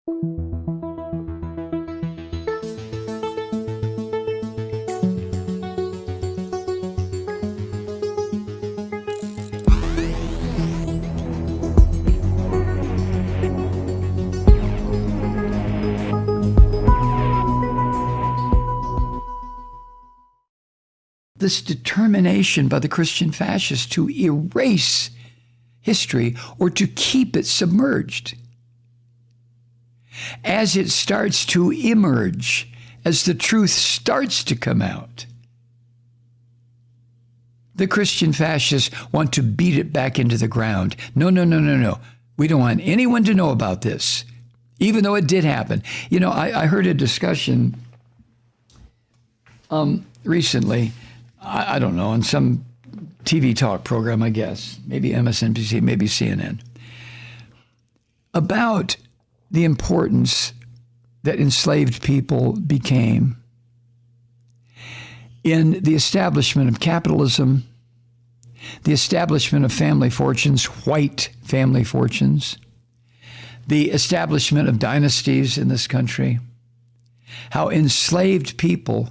This determination by the Christian fascists to erase history or to keep it submerged. As it starts to emerge, as the truth starts to come out, the Christian fascists want to beat it back into the ground. No. We don't want anyone to know about this, even though it did happen. You know, I heard a discussion recently, I don't know, on some TV talk program, I guess, maybe MSNBC, maybe CNN, about the importance that enslaved people became in the establishment of capitalism, the establishment of family fortunes, white family fortunes, the establishment of dynasties in this country, how enslaved people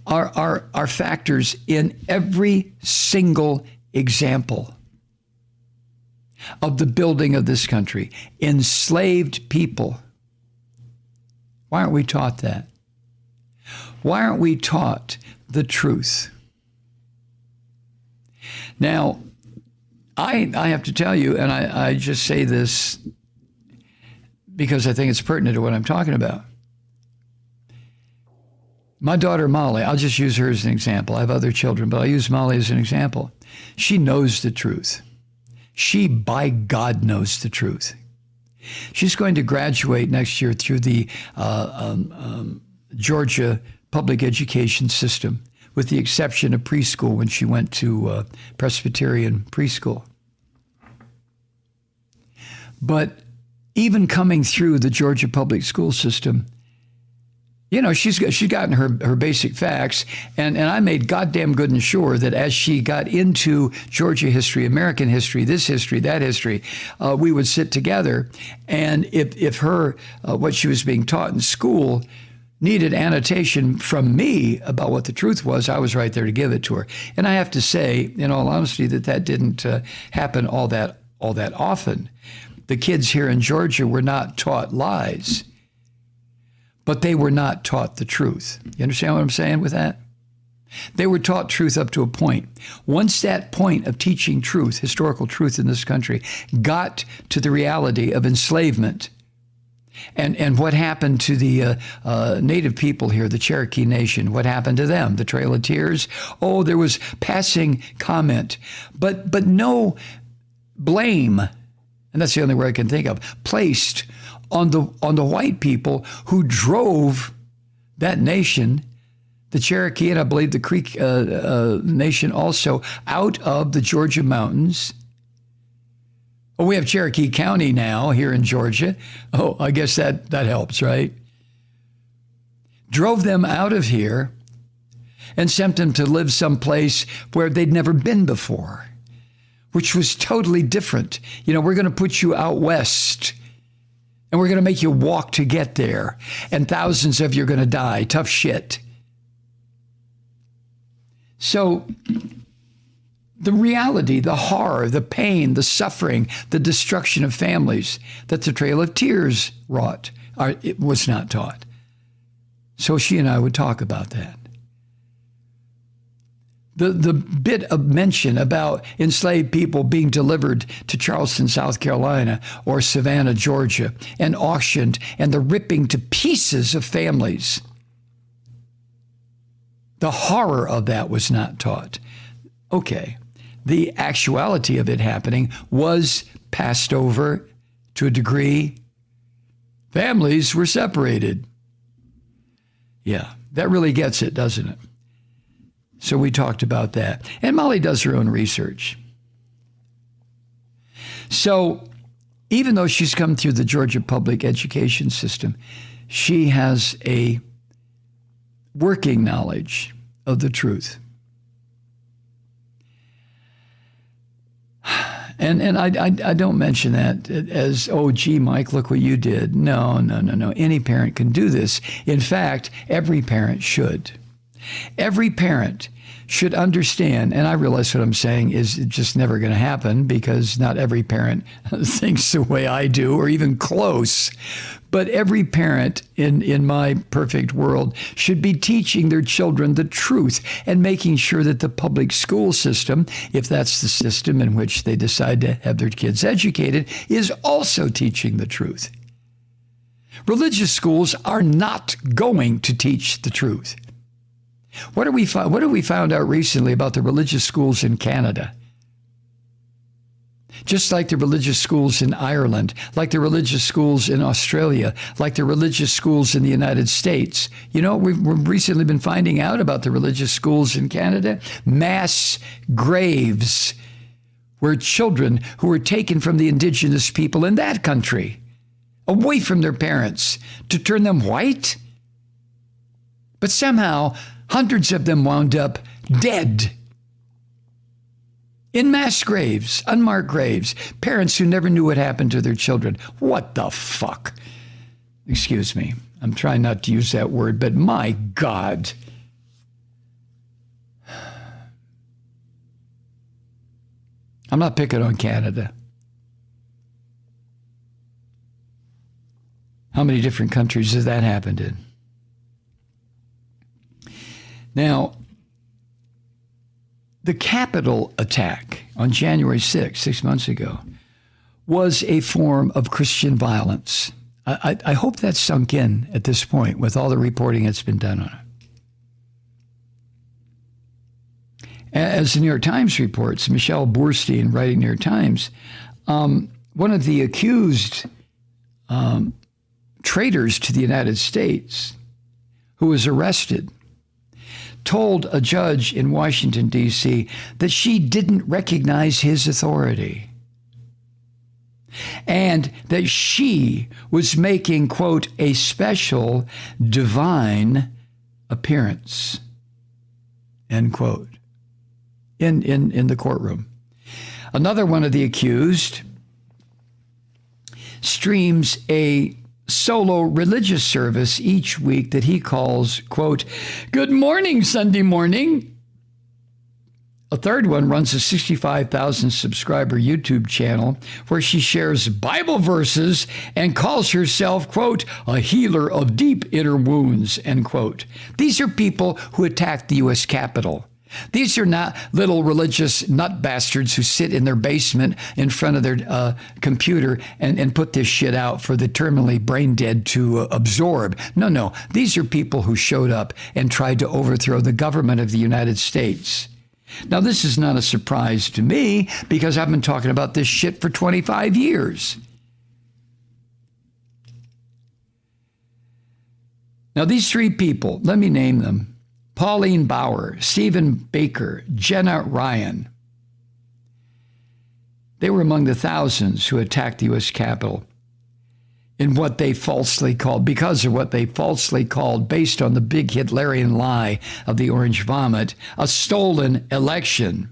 are factors in every single example of the building of this country. Enslaved people. Why aren't we taught that? Why aren't we taught the truth? Now, I have to tell you, and I just say this because I think it's pertinent to what I'm talking about. My daughter, Molly, I'll just use her as an example. I have other children, but I'll use Molly as an example. She knows the truth. She, by God, knows the truth. She's going to graduate next year through the Georgia public education system, with the exception of preschool when she went to Presbyterian preschool. But even coming through the Georgia public school system, you know, she's gotten her basic facts, and I made goddamn good and sure that as she got into Georgia history, American history, this history, that history, we would sit together, and if her, what she was being taught in school needed annotation from me about what the truth was, I was right there to give it to her. And I have to say, in all honesty, that didn't happen all that often. The kids here in Georgia were not taught lies, but they were not taught the truth. You understand what I'm saying with that? They were taught truth up to a point. Once that point of teaching truth, historical truth in this country, got to the reality of enslavement and what happened to the native people here, the Cherokee Nation, what happened to them, the Trail of Tears. Oh, there was passing comment, but no blame, and that's the only word I can think of, placed on the white people who drove that nation, the Cherokee, and I believe the Creek Nation also, out of the Georgia mountains. Oh, we have Cherokee County now here in Georgia. Oh, I guess that helps, right? Drove them out of here and sent them to live someplace where they'd never been before, which was totally different. You know, we're going to put you out west, and we're going to make you walk to get there. And thousands of you are going to die. Tough shit. So the reality, the horror, the pain, the suffering, the destruction of families that the Trail of Tears wrought, it was not taught. So she and I would talk about that. The bit of mention about enslaved people being delivered to Charleston, South Carolina, or Savannah, Georgia, and auctioned, and the ripping to pieces of families. The horror of that was not taught. Okay, the actuality of it happening was passed over to a degree. Families were separated. Yeah, that really gets it, doesn't it? So we talked about that. And Molly does her own research. So even though she's come through the Georgia public education system, she has a working knowledge of the truth. And I don't mention that as, oh, gee, Mike, look what you did. No. Any parent can do this. In fact, every parent should. Every parent should understand, and I realize what I'm saying is just never going to happen because not every parent thinks the way I do or even close. But every parent in my perfect world should be teaching their children the truth and making sure that the public school system, if that's the system in which they decide to have their kids educated, is also teaching the truth. Religious schools are not going to teach the truth. What have we found out recently about the religious schools in Canada? Just like the religious schools in Ireland, like the religious schools in Australia, like the religious schools in the United States. You know, we've recently been finding out about the religious schools in Canada. Mass graves where children who were taken from the indigenous people in that country, away from their parents, to turn them white. But somehow, hundreds of them wound up dead. In mass graves, unmarked graves, parents who never knew what happened to their children. What the fuck? Excuse me. I'm trying not to use that word, but my God. I'm not picking on Canada. How many different countries has that happened in? Now, the Capitol attack on January 6th, 6 months ago, was a form of Christian violence. I hope that's sunk in at this point with all the reporting that's been done on it. As the New York Times reports, Michelle Boorstein, writing New York Times, one of the accused traitors to the United States who was arrested told a judge in Washington, D.C., that she didn't recognize his authority and that she was making, quote, a special divine appearance, end quote, in the courtroom. Another one of the accused streams a solo religious service each week that he calls, quote, Good Morning Sunday Morning. A third one runs a 65,000 subscriber YouTube channel where she shares Bible verses and calls herself, quote, a healer of deep inner wounds, end quote. These are people who attacked the U.S. Capitol. These are not little religious nut bastards who sit in their basement in front of their computer and put this shit out for the terminally brain dead to absorb. No. These are people who showed up and tried to overthrow the government of the United States. Now, this is not a surprise to me because I've been talking about this shit for 25 years. Now, these three people, let me name them. Pauline Bauer, Stephen Baker, Jenna Ryan. They were among the thousands who attacked the U.S. Capitol in what they falsely called, because of what they falsely called, based on the big Hitlerian lie of the orange vomit, a stolen election.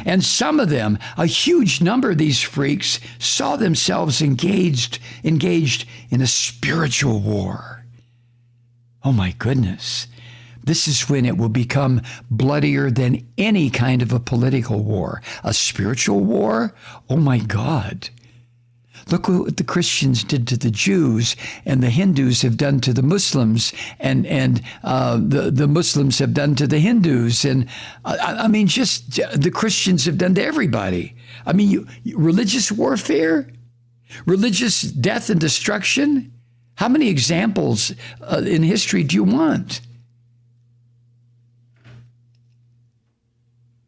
And some of them, a huge number of these freaks, saw themselves engaged in a spiritual war. Oh my goodness. This is when it will become bloodier than any kind of a political war. A spiritual war? Oh my God. Look what the Christians did to the Jews and the Hindus have done to the Muslims and the Muslims have done to the Hindus. And I mean, just the Christians have done to everybody. I mean, religious warfare, religious death and destruction. How many examples in history do you want?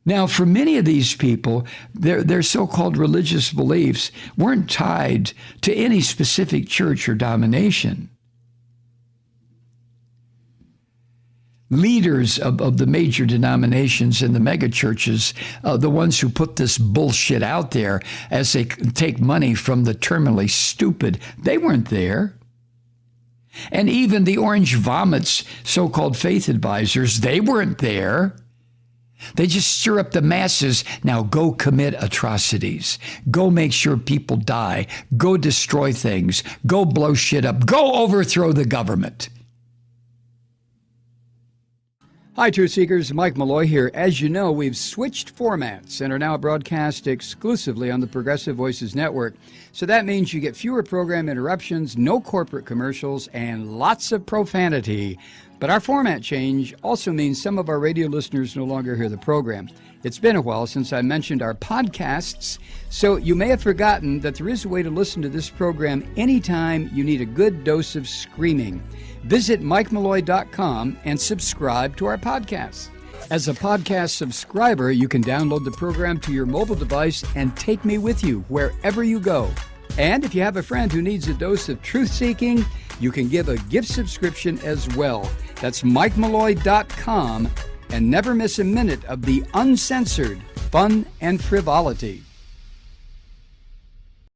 Now, for many of these people, their so-called religious beliefs weren't tied to any specific church or denomination. Leaders of the major denominations and the mega churches, the ones who put this bullshit out there as they take money from the terminally stupid, they weren't there. And even the orange vomits, so-called faith advisors, they weren't there. They just stir up the masses. Now go commit atrocities. Go make sure people die. Go destroy things. Go blow shit up. Go overthrow the government. Hi, Truth Seekers. Mike Malloy here. As you know, we've switched formats and are now broadcast exclusively on the Progressive Voices Network. So that means you get fewer program interruptions, no corporate commercials, and lots of profanity. But our format change also means some of our radio listeners no longer hear the program. It's been a while since I mentioned our podcasts, so you may have forgotten that there is a way to listen to this program anytime you need a good dose of screaming. Visit MikeMalloy.com and subscribe to our podcasts. As a podcast subscriber, you can download the program to your mobile device and take me with you wherever you go. And if you have a friend who needs a dose of truth-seeking, you can give a gift subscription as well. That's MikeMalloy.com, and never miss a minute of the uncensored fun and frivolity.